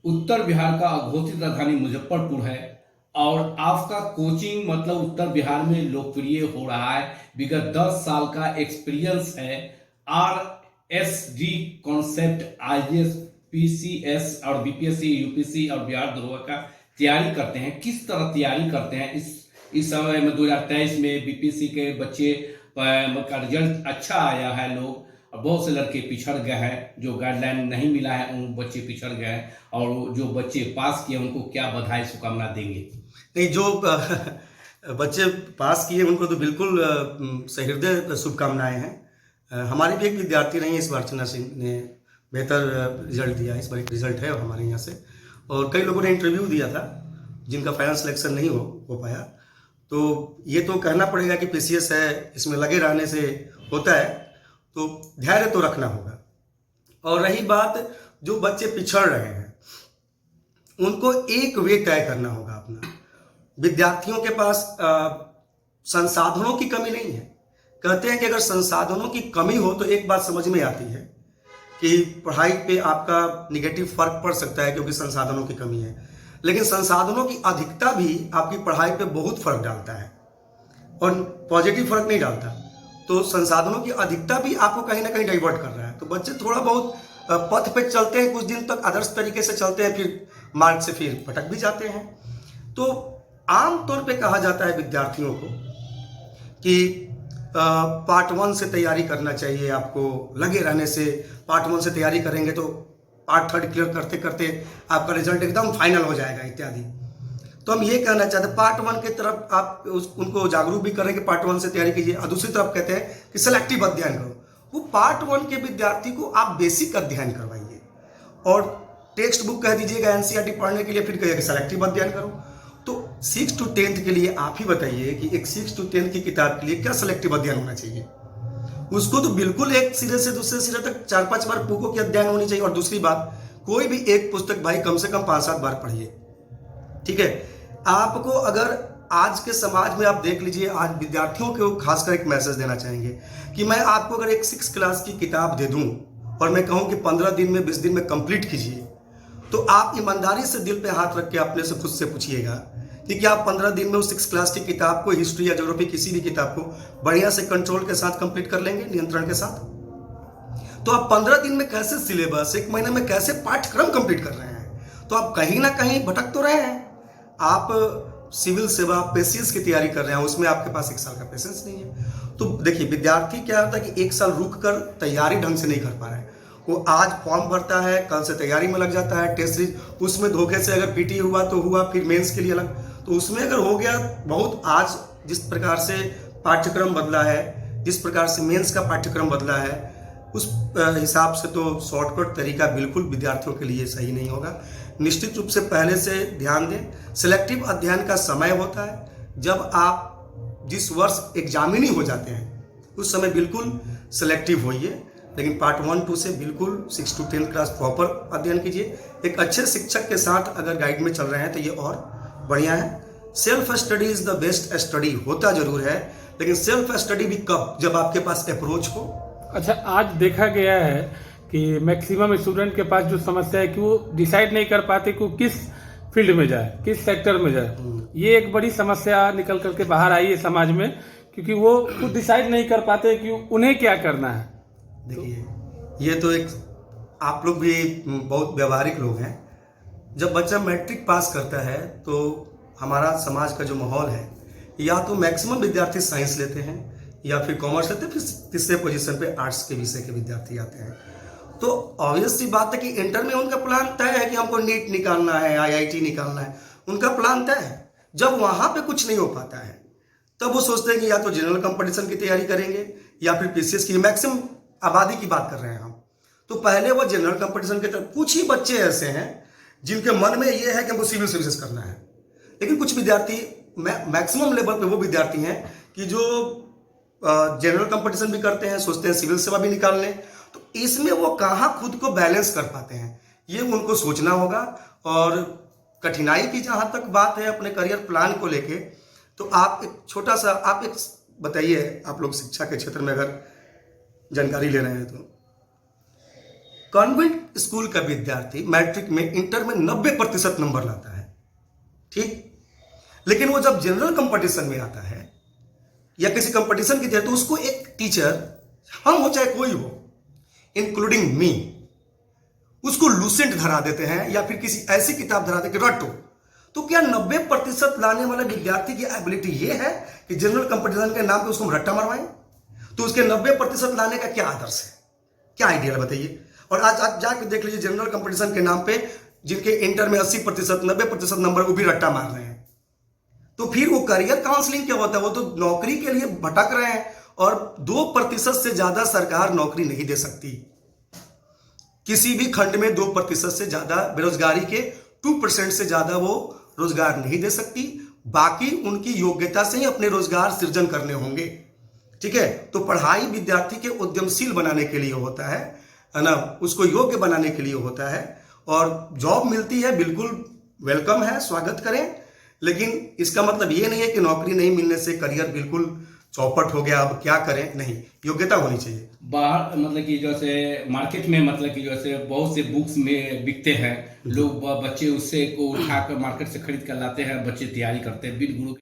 उत्तर बिहार का अघोषित राजधानी मुजफ्फरपुर है और आपका कोचिंग मतलब उत्तर बिहार में लोकप्रिय हो रहा है। विगत 10 साल का एक्सपीरियंस है। RSD कॉन्सेप्ट आईएएस, पीसीएस और बीपीएससी, यूपीएससी और बिहार दरोगा का तैयारी करते हैं। किस तरह तैयारी करते हैं इस समय में 2023 में बीपीएससी के बच्चे का रिजल्ट अच्छा आया है। लोग और बहुत से लड़के पिछड़ गए हैं, जो गाइडलाइन नहीं मिला है उन बच्चे पिछड़ गए हैं, और जो बच्चे पास किए उनको क्या बधाई शुभकामना देंगे? नहीं, जो बच्चे पास किए उनको तो बिल्कुल सहृदय शुभकामनाएं हैं। हमारी भी एक विद्यार्थी रही इस बार, अर्चना सिंह ने बेहतर रिजल्ट दिया। इस बार एक रिजल्ट है हमारे यहाँ से, और कई लोगों ने इंटरव्यू दिया था जिनका फाइनल सिलेक्शन नहीं हो पाया। तो ये तो कहना पड़ेगा कि पीसीएस है, इसमें लगे रहने से होता है, तो धैर्य तो रखना होगा। और रही बात जो बच्चे पिछड़ रहे हैं, उनको एक वे तय करना होगा अपना। विद्यार्थियों के पास संसाधनों की कमी नहीं है। कहते हैं कि अगर संसाधनों की कमी हो तो एक बात समझ में आती है कि पढ़ाई पे आपका निगेटिव फर्क पड़ सकता है क्योंकि संसाधनों की कमी है, लेकिन संसाधनों की अधिकता भी आपकी पढ़ाई पे बहुत फर्क डालता है और पॉजिटिव फर्क नहीं डालता। तो संसाधनों की अधिकता भी आपको कहीं ना कहीं डाइवर्ट कर रहा है। तो बच्चे थोड़ा बहुत पथ पे चलते हैं, कुछ दिन तक आदर्श तरीके से चलते हैं, फिर मार्ग से फिर भटक भी जाते हैं। तो आमतौर पे कहा जाता है विद्यार्थियों को कि पार्ट 1 से तैयारी करना चाहिए, आपको लगे रहने से। पार्ट 1 से तैयारी करेंगे तो पार्ट 3 क्लियर करते करते आपका रिजल्ट एकदम फाइनल हो जाएगा इत्यादि। तो हम ये कहना चाहते हैं, पार्ट 1 की तरफ आप उनको जागरूक भी करें कि पार्ट 1 से तैयारी कीजिए, और दूसरी तरफ कहते हैं कि सेलेक्टिव अध्ययन करो। वो पार्ट 1 के विद्यार्थी को आप बेसिक अध्ययन करवाइए, और टेक्स्ट बुक कह दीजिएगा एनसीईआरटी पढ़ने के लिए, फिर कहिएगा सेलेक्टिव अध्ययन करो। तो 6 to 10th के लिए आप ही बताइए कि एक 6 to 10th की किताब के लिए क्या सेलेक्टिव अध्ययन होना चाहिए। उसको तो बिल्कुल एक सिरे से दूसरे सिरे तक 4-5 बार बुकों की अध्ययन होनी चाहिए। और दूसरी बात, कोई भी एक पुस्तक भाई कम से कम 5-7 बार पढ़िए, ठीक है। आपको अगर आज के समाज में आप देख लीजिए, आज विद्यार्थियों को खासकर एक मैसेज देना चाहेंगे कि मैं आपको अगर एक 6 क्लास की किताब दे दूं और मैं कहूं कि 15 दिन में 20 दिन में कंप्लीट कीजिए, तो आप ईमानदारी से दिल पे हाथ रख के अपने से खुद से पूछिएगा कि क्या आप 15 दिन में उस 6 क्लास की किताब को, हिस्ट्री या ज्योग्राफी किसी भी किताब को बढ़िया से कंट्रोल के साथ कंप्लीट कर लेंगे, नियंत्रण के साथ। तो आप 15 दिन में कैसे सिलेबस, 1 महीने में कैसे पाठ्यक्रम कंप्लीट कर रहे हैं, तो आप कहीं ना कहीं भटक तो रहे हैं। आप सिविल सेवा पेशियस की तैयारी कर रहे हैं, उसमें आपके पास 1 साल का पेशेंस नहीं है। तो देखिए, विद्यार्थी क्या होता है कि 1 साल रुक कर तैयारी ढंग से नहीं कर पा रहे हैं। वो आज फॉर्म भरता है, कल से तैयारी में लग जाता है, टेस्ट सीरीज, उसमें धोखे से अगर पीटी हुआ तो हुआ, फिर मेंस के लिए अलग, तो उसमें अगर हो गया बहुत। आज जिस प्रकार से पाठ्यक्रम बदला है, जिस प्रकार से मेंस का पाठ्यक्रम बदला है, उस हिसाब से तो शॉर्टकट तरीका बिल्कुल विद्यार्थियों के लिए सही नहीं होगा। निश्चित रूप से पहले से ध्यान दें। सिलेक्टिव अध्ययन का समय होता है जब आप जिस वर्ष एग्जामिनी हो जाते हैं, उस समय बिल्कुल सिलेक्टिव होइए। लेकिन पार्ट 1-2 से बिल्कुल 6 to 10 क्लास प्रॉपर अध्ययन कीजिए। एक अच्छे शिक्षक के साथ अगर गाइड में चल रहे हैं तो ये और बढ़िया है। Self study is the best study होता जरूर है, लेकिन सेल्फ स्टडी भी कब, जब आपके पास अप्रोच हो। अच्छा, आज देखा गया है कि मैक्सिमम स्टूडेंट के पास जो समस्या है कि वो डिसाइड नहीं कर पाते कि वो किस फील्ड में जाए, किस सेक्टर में जाए। ये एक बड़ी समस्या निकल करके बाहर आई है समाज में, क्योंकि वो खुद डिसाइड नहीं कर पाते कि उन्हें क्या करना है। देखिए, ये तो एक, आप लोग भी बहुत व्यवहारिक लोग हैं। जब बच्चा मैट्रिक पास करता है तो हमारा समाज का जो माहौल है, या तो मैक्सिमम विद्यार्थी साइंस लेते हैं या फिर कॉमर्स लेते हैं, फिर तीसरे पोजीशन पे आर्ट्स के विषय के विद्यार्थी आते हैं। तो ऑब्वियस सी बात है कि इंटर में उनका प्लान तय है कि हमको नीट निकालना है, आईआईटी निकालना है, उनका प्लान तय है। जब वहां पे कुछ नहीं हो पाता है, तब वो सोचते हैं कि या तो जनरल कंपटीशन की तैयारी करेंगे या फिर पीसीएस की। मैक्सिमम आबादी की बात कर रहे हैं हम। तो पहले वो जनरल कंपटीशन के तरफ, कुछ ही बच्चे ऐसे हैं जिनके मन में ये है कि हमको सिविल सर्विसेज करना है। लेकिन कुछ विद्यार्थी, मैक्सिमम लेवल पे वो विद्यार्थी हैं कि जो जनरल कंपटीशन भी करते हैं, सोचते हैं सिविल सेवा भी निकाल लें। तो इसमें वो कहाँ खुद को बैलेंस कर पाते हैं, ये उनको सोचना होगा। और कठिनाई की जहाँ तक बात है अपने करियर प्लान को लेके, तो आप एक छोटा सा, आप एक बताइए, आप लोग शिक्षा के क्षेत्र में अगर जानकारी ले रहे हैं तो कॉन्वेंट स्कूल का विद्यार्थी मैट्रिक में, इंटर में 90% नंबर लाता है, ठीक, लेकिन वो जब जनरल कंपटीशन में आता है या किसी कंपटीशन की तैयारी, तो उसको एक टीचर, हम हो चाहे कोई हो, इंक्लूडिंग मी, उसको लूसेंट धरा देते हैं या फिर किसी ऐसी किताब धरा देते रटो। तो क्या 90% लाने वाले विद्यार्थी की एबिलिटी ये है कि जनरल कंपटीशन के नाम पे उसको हम रट्टा मरवाएं? तो उसके 90% लाने का क्या आदर्श है, क्या आइडिया बताइए? और आज जाके देख लीजिए, जनरल कंपटीशन के नाम पे जिनके इंटर में 80%, 90% नंबर, वो भी रट्टा मार रहे हैं। तो फिर वो करियर काउंसलिंग क्या होता है? वो तो नौकरी के लिए भटक रहे हैं। और 2% से ज्यादा सरकार नौकरी नहीं दे सकती। किसी भी खंड में 2% से ज्यादा बेरोजगारी के 2% से ज्यादा वो रोजगार नहीं दे सकती। बाकी उनकी योग्यता से ही अपने रोजगार सृजन करने होंगे, ठीक है। तो पढ़ाई विद्यार्थी के उद्यमशील बनाने के लिए होता है ना, उसको योग्य बनाने के लिए होता है। और जॉब मिलती है, बिल्कुल वेलकम है, स्वागत करें, लेकिन इसका मतलब ये नहीं है कि नौकरी नहीं मिलने से करियर बिल्कुल चौपट हो गया, अब क्या करें, नहीं, योग्यता होनी चाहिए। बाहर मतलब कि जैसे मार्केट में, मतलब कि जैसे बहुत से बुक्स में बिकते हैं, लोग बच्चे उससे को उठाकर मार्केट से खरीद कर लाते हैं, बच्चे तैयारी करते हैं बिन गुरु